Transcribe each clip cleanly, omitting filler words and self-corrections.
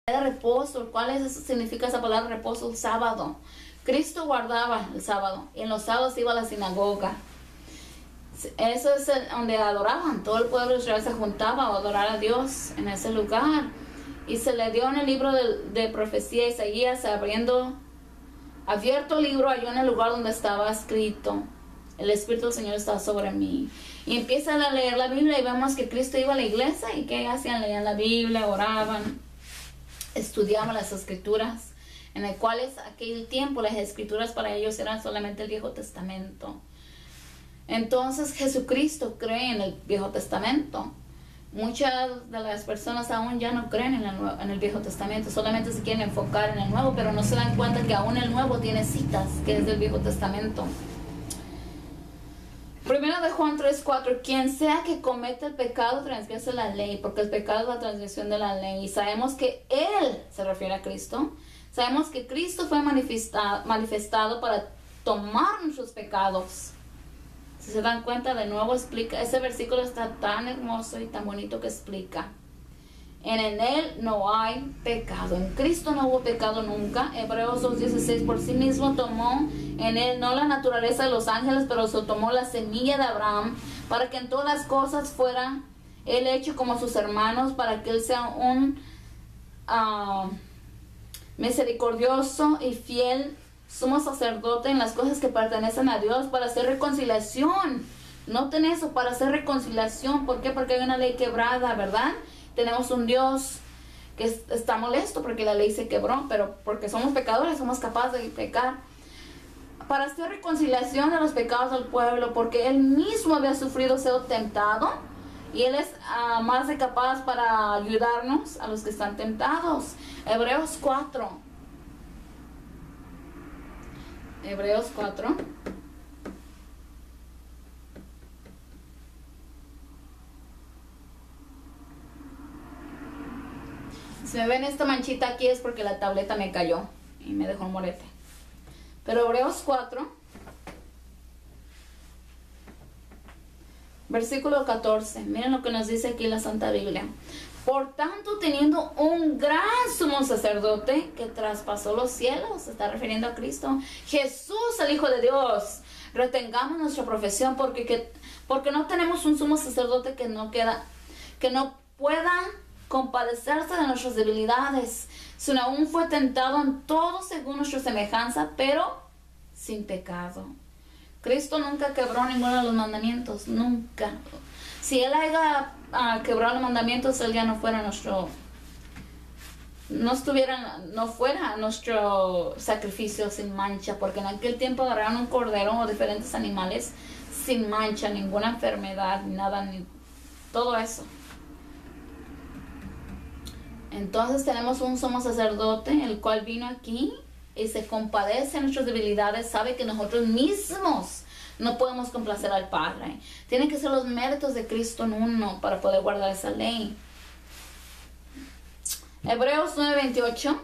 de reposo. Significa esa palabra reposo? El sábado. Cristo guardaba el sábado y en los sábados iba a la sinagoga. Eso es donde adoraban. Todo el pueblo de Israel se juntaba a adorar a Dios en ese lugar. Y se le dio en el libro de profecía Isaías, abierto el libro, halló en el lugar donde estaba escrito: el Espíritu del Señor está sobre mí. Y empiezan a leer la Biblia y vemos que Cristo iba a la iglesia. ¿Y qué hacían? Leían la Biblia, oraban, estudiaban las Escrituras, en el cual aquel tiempo las Escrituras para ellos eran solamente el Viejo Testamento. Entonces Jesucristo cree en el Viejo Testamento. Muchas de las personas aún ya no creen en el Viejo Testamento, solamente se quieren enfocar en el Nuevo, pero no se dan cuenta que aún el Nuevo tiene citas que es del Viejo Testamento. Primero de Juan 3:4, quien sea que comete el pecado transgrese la ley, porque el pecado es la transgresión de la ley. Y sabemos que Él se refiere a Cristo. Sabemos que Cristo fue manifestado para tomar nuestros pecados. Si se dan cuenta, de nuevo explica, ese versículo está tan hermoso y tan bonito que explica. En Él no hay pecado. En Cristo no hubo pecado nunca. Hebreos 2:16, por sí mismo tomó en Él no la naturaleza de los ángeles, pero se tomó la semilla de Abraham, para que en todas las cosas fuera Él hecho como sus hermanos, para que Él sea un misericordioso y fiel sumo sacerdote en las cosas que pertenecen a Dios, para hacer reconciliación. Noten eso, para hacer reconciliación. ¿Por qué? Porque hay una ley quebrada, ¿verdad? Tenemos un Dios que está molesto porque la ley se quebró, pero porque somos pecadores, somos capaces de pecar. Para hacer reconciliación de los pecados del pueblo, porque Él mismo había sufrido ser tentado, y Él es más de capaz para ayudarnos a los que están tentados. Hebreos 4. Hebreos 4. Si me ven esta manchita aquí es porque la tableta me cayó y me dejó un morete. Pero Hebreos 4, versículo 14. Miren lo que nos dice aquí la Santa Biblia. Por tanto, teniendo un gran sumo sacerdote que traspasó los cielos, se está refiriendo a Cristo, Jesús, el Hijo de Dios, retengamos nuestra profesión, porque no tenemos un sumo sacerdote que no pueda compadecerse de nuestras debilidades, sino aún fue tentado en todo según nuestra semejanza, pero sin pecado. Cristo nunca quebró ninguno de los mandamientos, nunca. Si Él haya quebrado los mandamientos, Él ya no fuera no fuera nuestro sacrificio sin mancha, porque en aquel tiempo agarraron un cordero o diferentes animales sin mancha, ninguna enfermedad, ni nada, ni todo eso. Entonces tenemos un sumo sacerdote, el cual vino aquí y se compadece de nuestras debilidades, sabe que nosotros mismos no podemos complacer al Padre. Tienen que ser los méritos de Cristo en uno para poder guardar esa ley. Hebreos 9:28.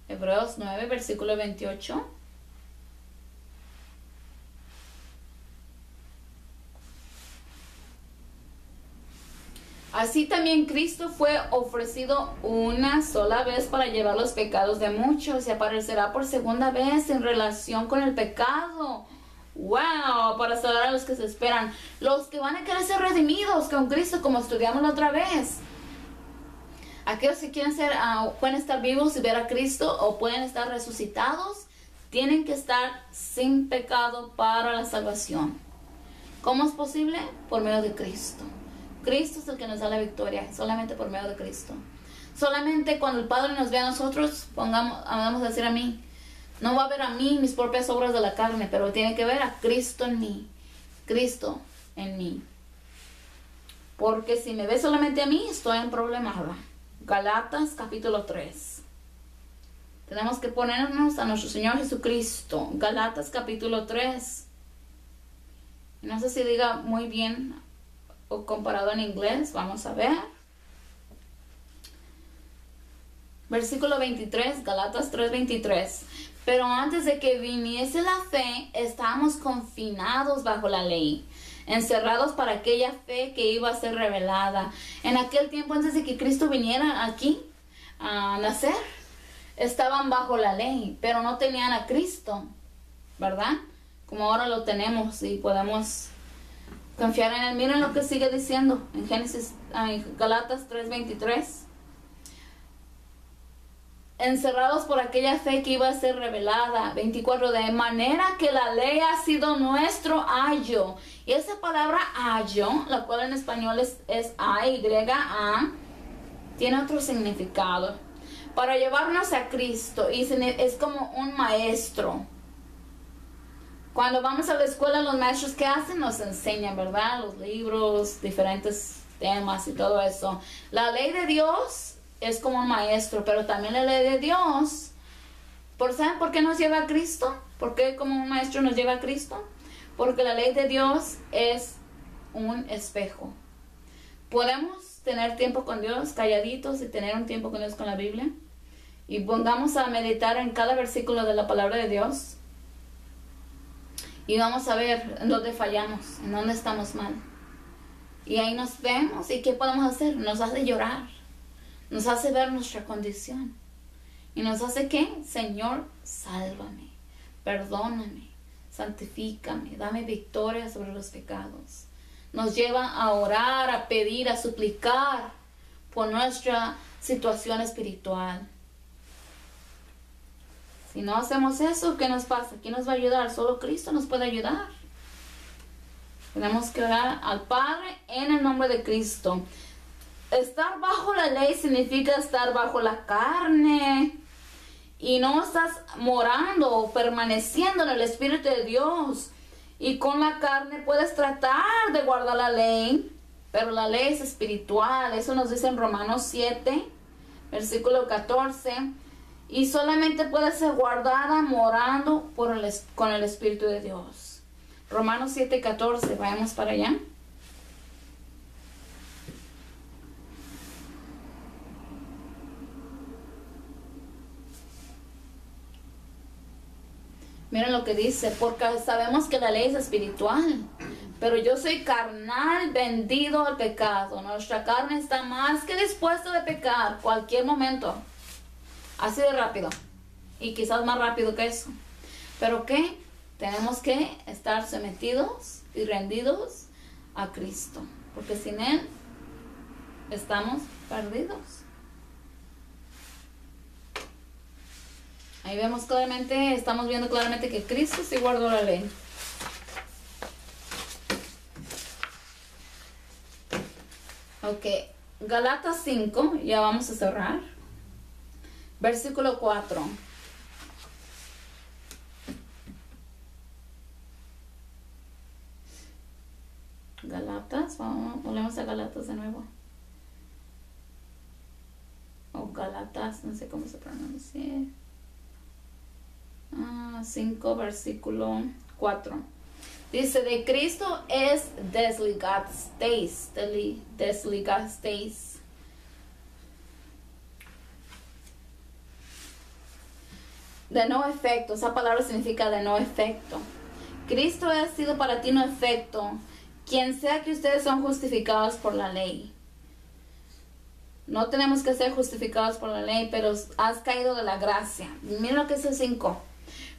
Hebreos 9, versículo 28. Así también Cristo fue ofrecido una sola vez para llevar los pecados de muchos, y aparecerá por segunda vez en relación con el pecado. ¡Wow! Para salvar a los que se esperan. Los que van a querer ser redimidos con Cristo, como estudiamos la otra vez. Aquellos que quieren pueden estar vivos y ver a Cristo, o pueden estar resucitados, tienen que estar sin pecado para la salvación. ¿Cómo es posible? Por medio de Cristo. Cristo es el que nos da la victoria, solamente por medio de Cristo. Solamente cuando el Padre nos ve a nosotros, vamos a decir a mí, no va a ver a mí mis propias obras de la carne, pero tiene que ver a Cristo en mí. Cristo en mí. Porque si me ve solamente a mí, estoy en problemada. Galatas capítulo 3. Tenemos que ponernos a nuestro Señor Jesucristo. Galatas capítulo 3. No sé si diga muy bien o comparado en inglés, vamos a ver. Versículo 23, Galatas 3:23. Pero antes de que viniese la fe, estábamos confinados bajo la ley, encerrados para aquella fe que iba a ser revelada. En aquel tiempo, antes de que Cristo viniera aquí a nacer, estaban bajo la ley, pero no tenían a Cristo, ¿verdad? Como ahora lo tenemos y podemos confiar en él. Miren lo que sigue diciendo en Galatas 3:23. Encerrados por aquella fe que iba a ser revelada. 24, de manera que la ley ha sido nuestro ayo. Y esa palabra ayo, la cual en español es A-Y-A, tiene otro significado. Para llevarnos a Cristo, y es como un maestro. Cuando vamos a la escuela, los maestros, ¿qué hacen? Nos enseñan, ¿verdad? Los libros, diferentes temas y todo eso. La ley de Dios es como un maestro, pero también la ley de Dios, ¿saben por qué nos lleva a Cristo? ¿Por qué como un maestro nos lleva a Cristo? Porque la ley de Dios es un espejo. Podemos tener tiempo con Dios, calladitos, y tener un tiempo con Dios con la Biblia, y pongamos a meditar en cada versículo de la palabra de Dios, y vamos a ver en dónde fallamos, en dónde estamos mal. Y ahí nos vemos, y ¿qué podemos hacer? Nos hace llorar. Nos hace ver nuestra condición. Y nos hace ¿qué? Señor, sálvame, perdóname, santifícame, dame victoria sobre los pecados. Nos lleva a orar, a pedir, a suplicar por nuestra situación espiritual. Si no hacemos eso, ¿qué nos pasa? ¿Quién nos va a ayudar? Solo Cristo nos puede ayudar. Tenemos que orar al Padre en el nombre de Cristo. Estar bajo la ley significa estar bajo la carne, y no estás morando o permaneciendo en el Espíritu de Dios. Y con la carne puedes tratar de guardar la ley, pero la ley es espiritual. Eso nos dice en Romanos 7, versículo 14. Y solamente puede ser guardada morando con el Espíritu de Dios. Romanos 7, 14. Vayamos para allá. Miren lo que dice: porque sabemos que la ley es espiritual, pero yo soy carnal, vendido al pecado. Nuestra carne está más que dispuesta de pecar cualquier momento. Así de rápido. Y quizás más rápido que eso. ¿Pero qué? Tenemos que estar sometidos y rendidos a Cristo. Porque sin Él estamos perdidos. Ahí vemos claramente, estamos viendo claramente que Cristo sí guardó la ley. Ok, Galatas 5, ya vamos a cerrar. Versículo 4. Galatas, volvemos a Galatas de nuevo. O Galatas, no sé cómo se pronuncia. 5, versículo 4. Dice: de Cristo es desligasteis. De no efecto. Esa palabra significa de no efecto. Cristo ha sido para ti no efecto. Quien sea que ustedes son justificados por la ley. No tenemos que ser justificados por la ley, pero has caído de la gracia. Mira lo que es el 5.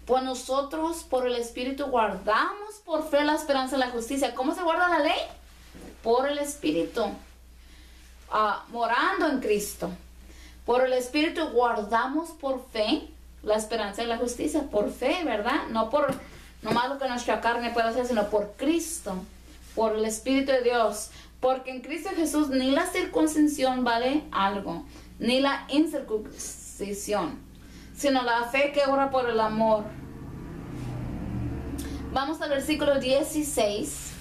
Pues nosotros por el Espíritu guardamos por fe la esperanza de la justicia. ¿Cómo se guarda la ley? Por el Espíritu. Morando en Cristo. Por el Espíritu guardamos por fe la esperanza de la justicia. Por fe, ¿verdad? No por nomás lo que nuestra carne puede hacer, sino por Cristo. Por el Espíritu de Dios. Porque en Cristo Jesús ni la circuncisión vale algo, ni la incircuncisión, sino la fe que obra por el amor. Vamos al versículo 16.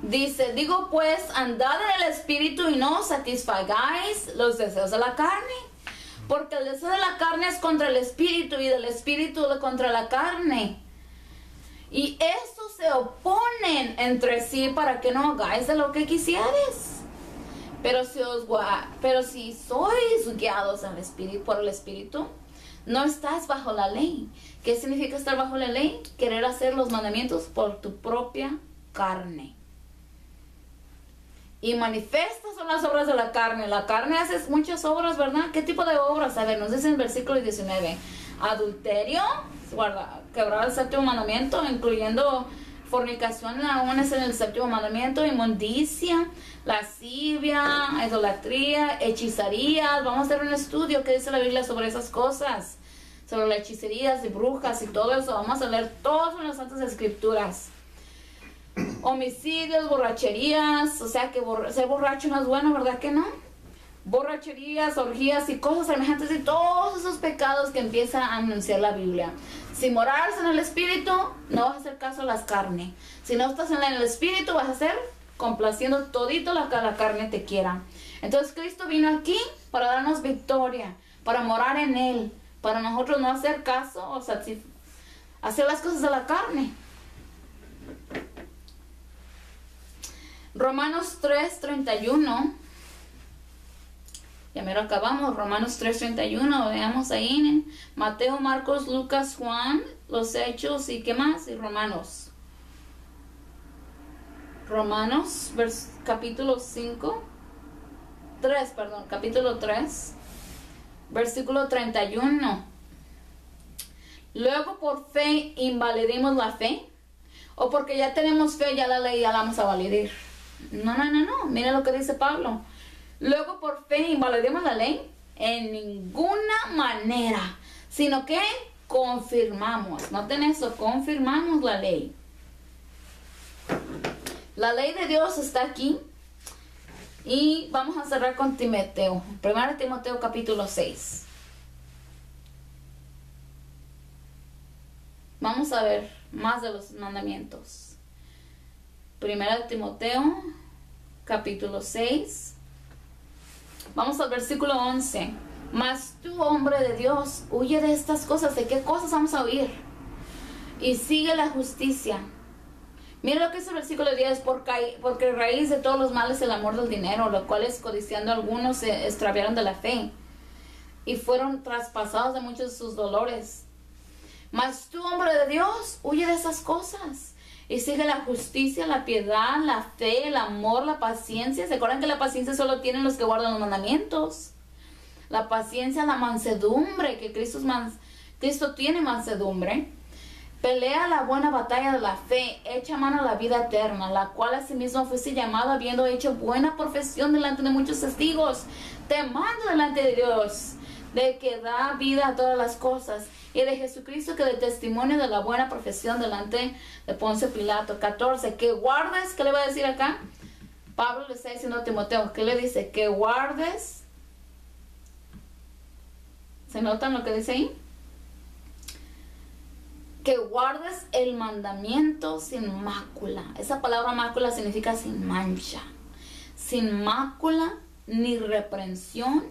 Dice: digo pues, andad en el Espíritu y no satisfagáis los deseos de la carne. Porque el deseo de la carne es contra el Espíritu, y del Espíritu contra la carne. Y estos se oponen entre sí para que no hagáis de lo que quisieres. Pero si sois guiados por el Espíritu, No estás bajo la ley. ¿Qué significa estar bajo la ley? Querer hacer los mandamientos por tu propia carne. Y manifiestas son las obras de la carne. La carne hace muchas obras, ¿verdad? ¿Qué tipo de obras? A ver, nos dice en el versículo 19. Adulterio, quebrar el séptimo mandamiento, incluyendo fornicación, aún es en el séptimo mandamiento, inmundicia, lascivia, idolatría, hechizarías. Vamos a hacer un estudio que dice la Biblia sobre esas cosas, sobre las hechicerías y brujas y todo eso. Vamos a leer todo en las Santas Escrituras. Homicidios, borracherías, o sea que ser borracho no es bueno, ¿verdad que no? Borracherías, orgías y cosas semejantes, y todos esos pecados que empieza a anunciar la Biblia. Si moras en el Espíritu, no vas a hacer caso a las carnes. Si no estás en el Espíritu, vas a hacer complaciendo todito lo que la carne te quiera. Entonces Cristo vino aquí para darnos victoria, para morar en Él, para nosotros no hacer caso, o sea, hacer las cosas de la carne. Romanos 3:31. Ya me lo acabamos. Romanos 3:31. Veamos ahí en Mateo, Marcos, Lucas, Juan, los Hechos y qué más. Y Romanos. Romanos, capítulo 3, versículo 31. Luego por fe invalidemos la fe, o porque ya tenemos fe, ya la ley ya la vamos a validar. No. Mira lo que dice Pablo. Luego por fe invalidemos la ley, en ninguna manera, sino que confirmamos. Noten eso, confirmamos la ley. La ley de Dios está aquí. Y vamos a cerrar con Timoteo. 1 Timoteo capítulo 6. Vamos a ver más de los mandamientos. 1 Timoteo capítulo 6. Vamos al versículo 11. Mas tú, hombre de Dios, huye de estas cosas. ¿De qué cosas vamos a huir? Y sigue la justicia. Mira lo que es el versículo 10. Porque raíz de todos los males es el amor del dinero, lo cual es codiciando algunos se extraviaron de la fe y fueron traspasados de muchos de sus dolores. Mas tú, hombre de Dios, huye de esas cosas y sigue la justicia, la piedad, la fe, el amor, la paciencia. ¿Se acuerdan que la paciencia solo tienen los que guardan los mandamientos? La paciencia, la mansedumbre, que Cristo tiene mansedumbre. Pelea la buena batalla de la fe, echa mano a la vida eterna, la cual asimismo fuiste llamado habiendo hecho buena profesión delante de muchos testigos. Te mando delante de Dios, de que da vida a todas las cosas, y de Jesucristo, que de testimonio de la buena profesión delante de Poncio Pilato. 14, que guardes. ¿Qué le va a decir acá? Pablo le está diciendo a Timoteo, ¿qué le dice? Que guardes. ¿Se notan lo que dice ahí? Que guardes el mandamiento sin mácula. Esa palabra mácula significa sin mancha, sin mácula ni reprensión,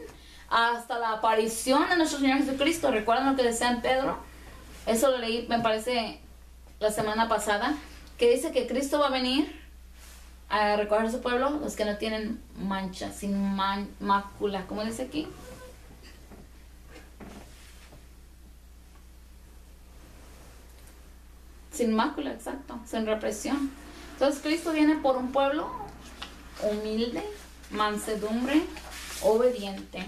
hasta la aparición de nuestro Señor Jesucristo. ¿Recuerdan lo que decía en Pedro? Eso lo leí, me parece, la semana pasada, que dice que Cristo va a venir a recoger a su pueblo, los que no tienen mancha, sin mácula. ¿Cómo dice aquí? Sin mácula, exacto, sin represión. Entonces Cristo viene por un pueblo humilde, mansedumbre, obediente.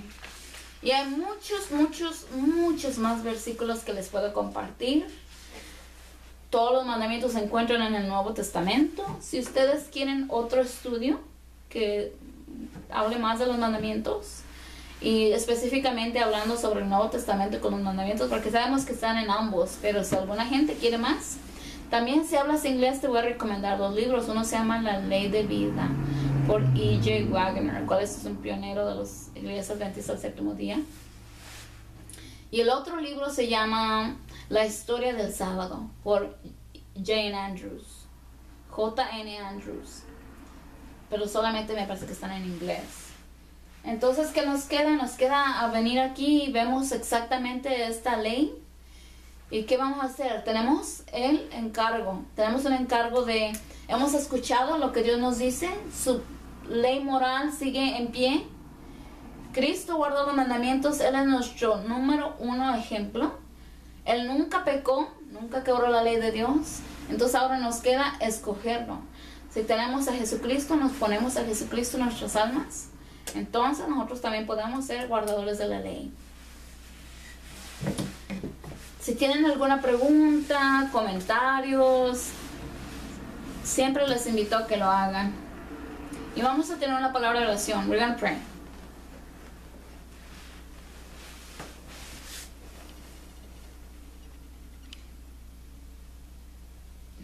Y hay muchos más versículos que les puedo compartir. Todos los mandamientos se encuentran en el Nuevo Testamento. Si ustedes quieren otro estudio que hable más de los mandamientos, y específicamente hablando sobre el Nuevo Testamento con los mandamientos, porque sabemos que están en ambos, pero si alguna gente quiere más, también si hablas inglés te voy a recomendar dos libros. Uno se llama La Ley de Vida, por E.J. Wagner, el cual es un pionero de los iglesias adventistas del séptimo día. Y el otro libro se llama La Historia del Sábado, por Jane Andrews, J.N. Andrews, pero solamente me parece que están en inglés. Entonces, ¿qué nos queda? Nos queda a venir aquí y vemos exactamente esta ley. ¿Y qué vamos a hacer? Tenemos el encargo. Tenemos un encargo de... Hemos escuchado lo que Dios nos dice. Su ley moral sigue en pie. Cristo guardó los mandamientos, Él es nuestro número 1 ejemplo. Él nunca pecó, nunca quebró la ley de Dios. Entonces ahora nos queda escogerlo. Si tenemos a Jesucristo, nos ponemos a Jesucristo en nuestras almas, entonces nosotros también podemos ser guardadores de la ley. Si tienen alguna pregunta, comentarios, siempre les invito a que lo hagan. Y vamos a tener una palabra de oración. We're going to pray.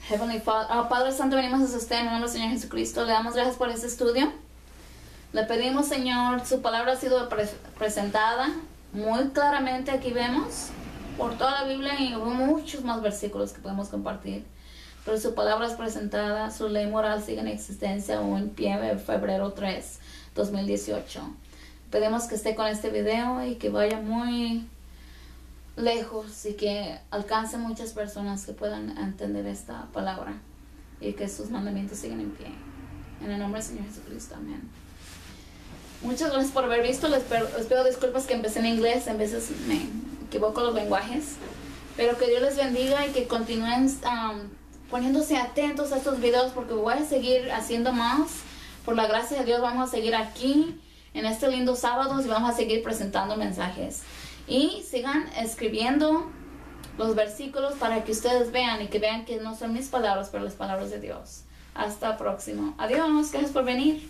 Heavenly Father, Padre Santo, venimos a usted en el nombre del Señor Jesucristo. Le damos gracias por este estudio. Le pedimos, Señor, su palabra ha sido presentada muy claramente. Aquí vemos por toda la Biblia y muchos más versículos que podemos compartir. Pero su palabra es presentada, su ley moral sigue en existencia aún en pie de febrero 3, 2018. Pedimos que esté con este video y que vaya muy lejos y que alcance muchas personas que puedan entender esta palabra y que sus mandamientos sigan en pie. En el nombre del Señor Jesucristo, amén. Muchas gracias por haber visto. Les pido disculpas que empecé en inglés, en veces me equivoco los lenguajes, pero que Dios les bendiga y que continúen poniéndose atentos a estos videos, porque voy a seguir haciendo más. Por la gracia de Dios vamos a seguir aquí en este lindo sábado y vamos a seguir presentando mensajes. Y sigan escribiendo los versículos para que ustedes vean y que vean que no son mis palabras, pero las palabras de Dios. Hasta próximo. Adiós. Gracias por venir.